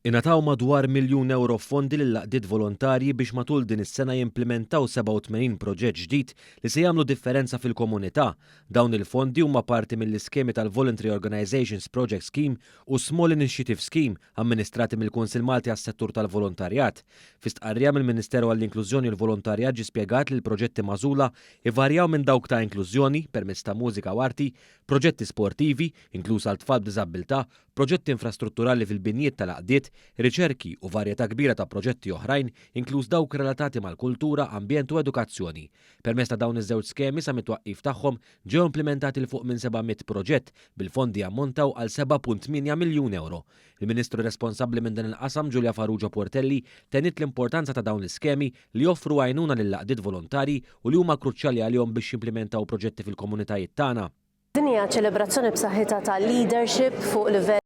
Ingħataw madwar €1,000,000 fondi lil laqdiet volontarji biex matul din is-sena jimplementaw 87 proġett ġdid li se jagħmlu differenza fil-komunità. Dawn il-fondi huma parti mill-iskemi tal-Voluntary Organizations Project Scheme u Small Initiative Scheme amministrati mill-Kunsill Malti għas-settur tal-volontarjat. Fi stqarrija mill-Ministeru għall-Inklużjoni u l-Volontarjat ġie spjegat li l-proġetti magħżula ivarjaw minn dawk ta' inklużjoni permezz ta' mużika u arti, proġetti sportivi, inkluż għal tfal b'diżabilità, proġetti infrastrutturali fil-binjiet tal-laqdiet, riċerki u varjetà kbira ta' proġetti oħrajn, inkluż dawk relatati mal-kultura, ambjent u edukazzjoni. Permezz ta' dawn iż-żewġ skemi sa mit-twaqqif tagħhom ġew implementati l fuq minn 700 proġett bil-fondi ammontaw għal €7.8 miljun. Il-Ministru responsabbli minn dan il-qasam Giulia Farrugia Portelli tenit l-importanza ta' dawn l-iskemi li joffru għajnuna lil laqdiet volontarji u li huma kruċjali għalihom biex jimplementaw proġetti fil-komunitajiet tagħna. Din hija ċelebrazzjoni b'saħħitha ta' leadership fuq livell